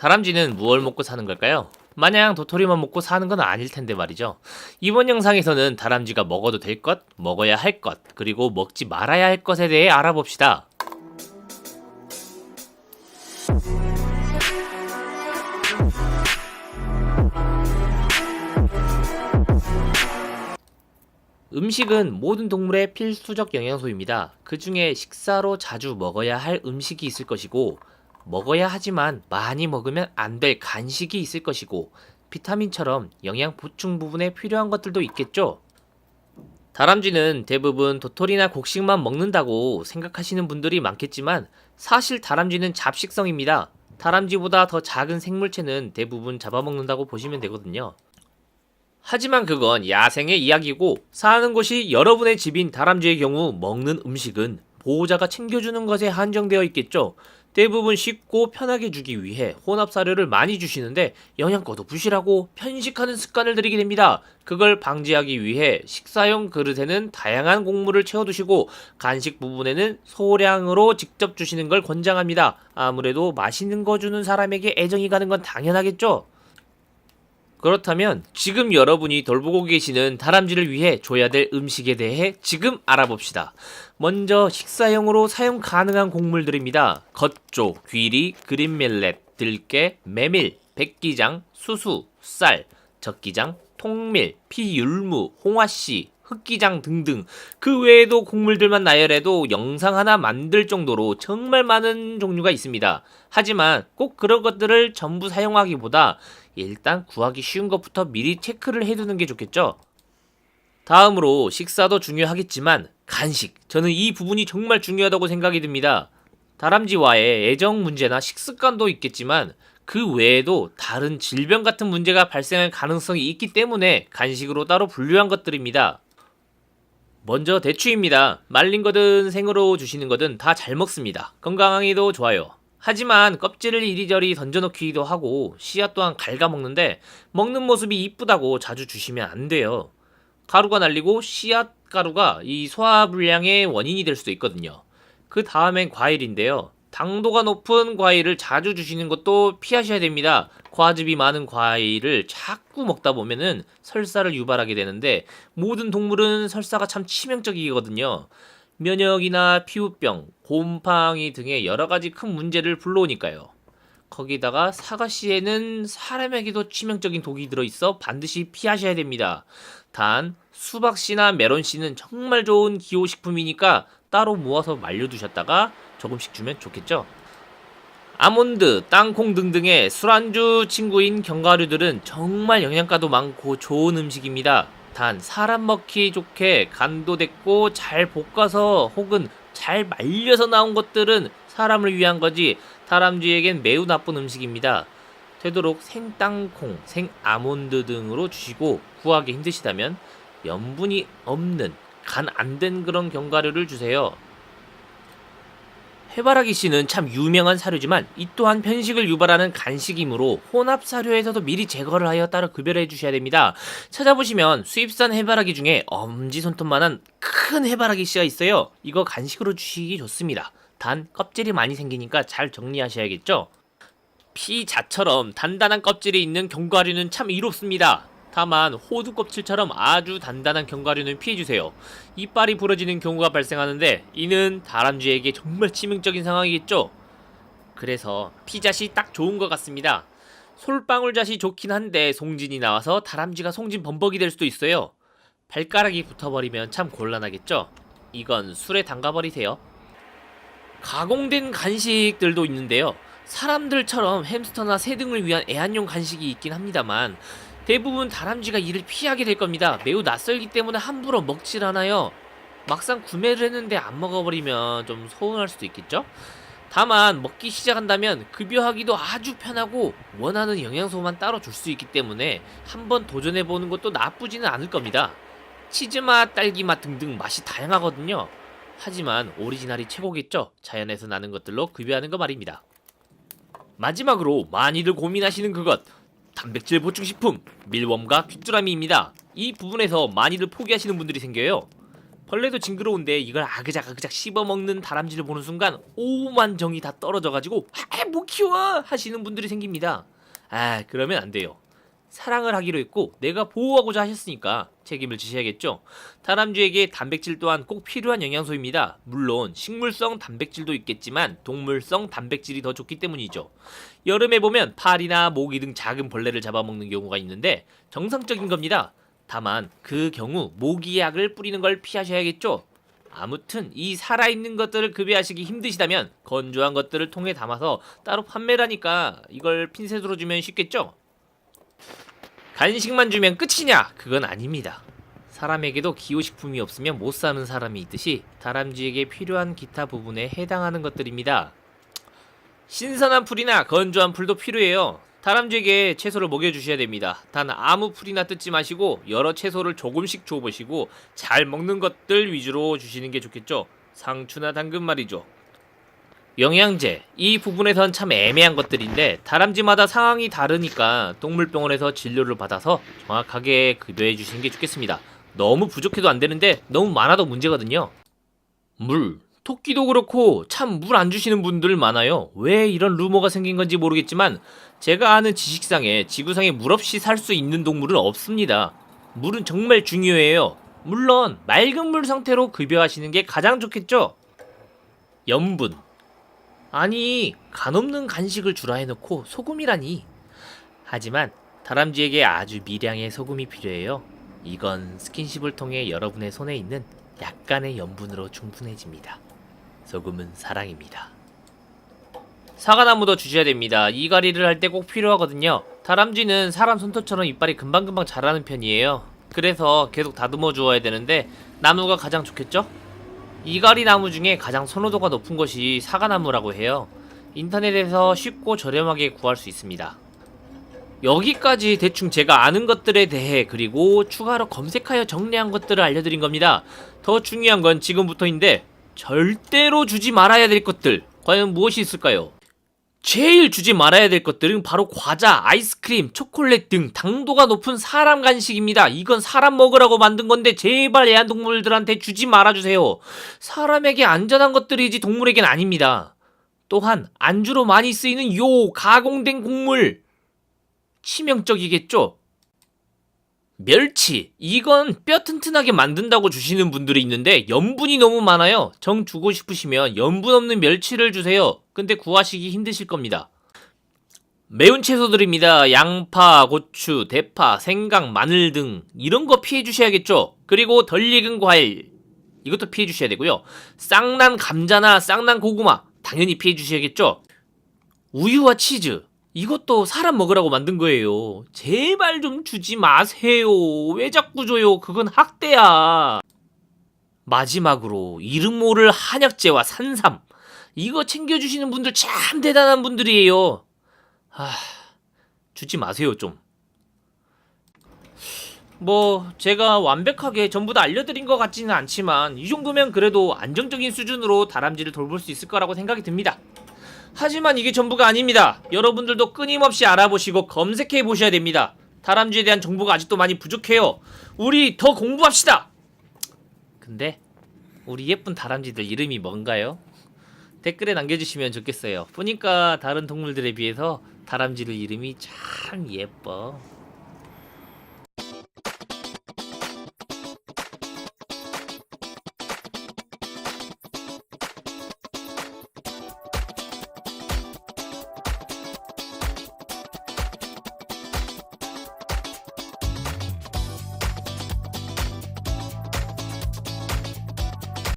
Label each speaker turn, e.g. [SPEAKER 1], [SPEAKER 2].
[SPEAKER 1] 다람쥐는 무얼 먹고 사는 걸까요? 마냥 도토리만 먹고 사는 건 아닐 텐데 말이죠. 이번 영상에서는 다람쥐가 먹어도 될 것, 먹어야 할 것, 그리고 먹지 말아야 할 것에 대해 알아봅시다. 음식은 모든 동물의 필수적 영양소입니다. 그 중에 식사로 자주 먹어야 할 음식이 있을 것이고, 먹어야 하지만 많이 먹으면 안 될 간식이 있을 것이고, 비타민처럼 영양 보충 부분에 필요한 것들도 있겠죠? 다람쥐는 대부분 도토리나 곡식만 먹는다고 생각하시는 분들이 많겠지만, 사실 다람쥐는 잡식성입니다. 다람쥐보다 더 작은 생물체는 대부분 잡아먹는다고 보시면 되거든요. 하지만 그건 야생의 이야기고, 사는 곳이 여러분의 집인 다람쥐의 경우 먹는 음식은 보호자가 챙겨주는 것에 한정되어 있겠죠. 대부분 쉽고 편하게 주기 위해 혼합 사료를 많이 주시는데 영양가도 부실하고 편식하는 습관을 들이게 됩니다. 그걸 방지하기 위해 식사용 그릇에는 다양한 곡물을 채워두시고, 간식 부분에는 소량으로 직접 주시는 걸 권장합니다. 아무래도 맛있는 거 주는 사람에게 애정이 가는 건 당연하겠죠. 그렇다면 지금 여러분이 돌보고 계시는 다람쥐를 위해 줘야 될 음식에 대해 지금 알아봅시다. 먼저 식사용으로 사용 가능한 곡물들입니다. 겉조, 귀리, 그린멜렛, 들깨, 메밀, 백기장, 수수, 쌀, 적기장, 통밀, 피율무, 홍화씨, 흑기장 등등. 그 외에도 곡물들만 나열해도 영상 하나 만들 정도로 정말 많은 종류가 있습니다. 하지만 꼭 그런 것들을 전부 사용하기보다 일단 구하기 쉬운 것부터 미리 체크를 해두는 게 좋겠죠? 다음으로 식사도 중요하겠지만 간식, 저는 이 부분이 정말 중요하다고 생각이 듭니다. 다람쥐와의 애정 문제나 식습관도 있겠지만 그 외에도 다른 질병 같은 문제가 발생할 가능성이 있기 때문에 간식으로 따로 분류한 것들입니다. 먼저 대추입니다. 말린 거든 생으로 주시는 거든 다 잘 먹습니다. 건강에도 좋아요. 하지만 껍질을 이리저리 던져놓기도 하고 씨앗 또한 갉아먹는데, 먹는 모습이 이쁘다고 자주 주시면 안 돼요. 가루가 날리고 씨앗 가루가 이 소화불량의 원인이 될 수도 있거든요. 그 다음엔 과일인데요. 당도가 높은 과일을 자주 주시는 것도 피하셔야 됩니다. 과즙이 많은 과일을 자꾸 먹다 보면은 설사를 유발하게 되는데, 모든 동물은 설사가 참 치명적이거든요. 면역이나 피부병, 곰팡이 등의 여러가지 큰 문제를 불러오니까요. 거기다가 사과씨에는 사람에게도 치명적인 독이 들어있어 반드시 피하셔야 됩니다. 단 수박씨나 메론씨는 정말 좋은 기호식품이니까 따로 모아서 말려두셨다가 조금씩 주면 좋겠죠. 아몬드, 땅콩 등등의 술안주 친구인 견과류들은 정말 영양가도 많고 좋은 음식입니다. 단 사람 먹기 좋게 간도 됐고 잘 볶아서 혹은 잘 말려서 나온 것들은 사람을 위한 거지 다람쥐에겐 매우 나쁜 음식입니다. 되도록 생땅콩, 생아몬드 등으로 주시고, 구하기 힘드시다면 염분이 없는 간 안 된 그런 견과류를 주세요. 해바라기 씨는 참 유명한 사료지만 이 또한 편식을 유발하는 간식이므로 혼합 사료에서도 미리 제거를 하여 따로 급여를 해주셔야 됩니다. 찾아보시면 수입산 해바라기 중에 엄지손톱만한 큰 해바라기 씨가 있어요. 이거 간식으로 주시기 좋습니다. 단 껍질이 많이 생기니까 잘 정리하셔야겠죠. 피자처럼 단단한 껍질이 있는 견과류는 참 이롭습니다. 다만 호두 껍질처럼 아주 단단한 견과류는 피해주세요. 이빨이 부러지는 경우가 발생하는데 이는 다람쥐에게 정말 치명적인 상황이겠죠. 그래서 피자시 딱 좋은 것 같습니다. 솔방울잣이 좋긴 한데 송진이 나와서 다람쥐가 송진 범벅이 될 수도 있어요. 발가락이 붙어버리면 참 곤란하겠죠. 이건 술에 담가버리세요. 가공된 간식들도 있는데요. 사람들처럼 햄스터나 새 등을 위한 애완용 간식이 있긴 합니다만 대부분 다람쥐가 이를 피하게 될 겁니다. 매우 낯설기 때문에 함부로 먹질 않아요. 막상 구매를 했는데 안 먹어버리면 좀 서운할 수도 있겠죠? 다만 먹기 시작한다면 급여하기도 아주 편하고 원하는 영양소만 따로 줄 수 있기 때문에 한번 도전해보는 것도 나쁘지는 않을 겁니다. 치즈맛, 딸기맛 등등 맛이 다양하거든요. 하지만 오리지널이 최고겠죠? 자연에서 나는 것들로 급여하는 거 말입니다. 마지막으로 많이들 고민하시는 그것, 단백질 보충식품 밀웜과 귀뚜라미입니다. 이 부분에서 많이들 포기하시는 분들이 생겨요. 벌레도 징그러운데 이걸 아그작아그작 씹어먹는 다람쥐를 보는 순간 오만 정이 다 떨어져가지고 못 키워 하시는 분들이 생깁니다. 그러면 안 돼요. 사랑을 하기로 했고 내가 보호하고자 하셨으니까 책임을 지셔야겠죠. 다람쥐에게 단백질 또한 꼭 필요한 영양소입니다. 물론 식물성 단백질도 있겠지만 동물성 단백질이 더 좋기 때문이죠. 여름에 보면 파리나 모기 등 작은 벌레를 잡아먹는 경우가 있는데 정상적인 겁니다. 다만 그 경우 모기약을 뿌리는 걸 피하셔야겠죠. 아무튼 이 살아있는 것들을 급여하시기 힘드시다면 건조한 것들을 통에 담아서 따로 판매를 하니까 이걸 핀셋으로 주면 쉽겠죠. 간식만 주면 끝이냐? 그건 아닙니다. 사람에게도 기호식품이 없으면 못 사는 사람이 있듯이 다람쥐에게 필요한 기타 부분에 해당하는 것들입니다. 신선한 풀이나 건조한 풀도 필요해요. 다람쥐에게 채소를 먹여주셔야 됩니다. 단 아무 풀이나 뜯지 마시고 여러 채소를 조금씩 줘보시고 잘 먹는 것들 위주로 주시는 게 좋겠죠. 상추나 당근 말이죠. 영양제, 이 부분에선 참 애매한 것들인데 다람쥐마다 상황이 다르니까 동물병원에서 진료를 받아서 정확하게 급여해 주시는 게 좋겠습니다. 너무 부족해도 안 되는데 너무 많아도 문제거든요. 물, 토끼도 그렇고 참 물 안 주시는 분들 많아요. 왜 이런 루머가 생긴 건지 모르겠지만 제가 아는 지식상에 지구상에 물 없이 살 수 있는 동물은 없습니다. 물은 정말 중요해요. 물론 맑은 물 상태로 급여하시는 게 가장 좋겠죠. 염분, 아니 간없는 간식을 주라 해놓고 소금이라니. 하지만 다람쥐에게 아주 미량의 소금이 필요해요. 이건 스킨십을 통해 여러분의 손에 있는 약간의 염분으로 충분해집니다. 소금은 사랑입니다. 사과나무도 주셔야 됩니다. 이갈이를 할 때 꼭 필요하거든요. 다람쥐는 사람 손톱처럼 이빨이 금방금방 자라는 편이에요. 그래서 계속 다듬어 주어야 되는데 나무가 가장 좋겠죠? 이갈이 나무 중에 가장 선호도가 높은 것이 사과나무라고 해요. 인터넷에서 쉽고 저렴하게 구할 수 있습니다. 여기까지 대충 제가 아는 것들에 대해 그리고 추가로 검색하여 정리한 것들을 알려드린 겁니다. 더 중요한 건 지금부터인데 절대로 주지 말아야 될 것들 과연 무엇이 있을까요? 제일 주지 말아야 될 것들은 바로 과자, 아이스크림, 초콜릿 등 당도가 높은 사람 간식입니다. 이건 사람 먹으라고 만든 건데 제발 애완동물들한테 주지 말아주세요. 사람에게 안전한 것들이지 동물에겐 아닙니다. 또한 안주로 많이 쓰이는 요 가공된 곡물 치명적이겠죠? 멸치, 이건 뼈 튼튼하게 만든다고 주시는 분들이 있는데 염분이 너무 많아요. 정 주고 싶으시면 염분 없는 멸치를 주세요. 근데 구하시기 힘드실 겁니다. 매운 채소들입니다. 양파, 고추, 대파, 생강, 마늘 등 이런 거 피해 주셔야겠죠. 그리고 덜 익은 과일 이것도 피해 주셔야 되고요. 쌍난 감자나 쌍난 고구마 당연히 피해 주셔야겠죠. 우유와 치즈 이것도 사람 먹으라고 만든 거예요. 제발 좀 주지 마세요. 왜 자꾸 줘요? 그건 학대야. 마지막으로 이름 모를 한약재와 산삼 이거 챙겨주시는 분들 참 대단한 분들이에요. 주지 마세요 좀. 제가 완벽하게 전부 다 알려드린 것 같지는 않지만 이 정도면 그래도 안정적인 수준으로 다람쥐를 돌볼 수 있을 거라고 생각이 듭니다. 하지만 이게 전부가 아닙니다. 여러분들도 끊임없이 알아보시고 검색해 보셔야 됩니다. 다람쥐에 대한 정보가 아직도 많이 부족해요. 우리 더 공부합시다. 근데 우리 예쁜 다람쥐들 이름이 뭔가요? 댓글에 남겨주시면 좋겠어요. 보니까 다른 동물들에 비해서 다람쥐들 이름이 참 예뻐.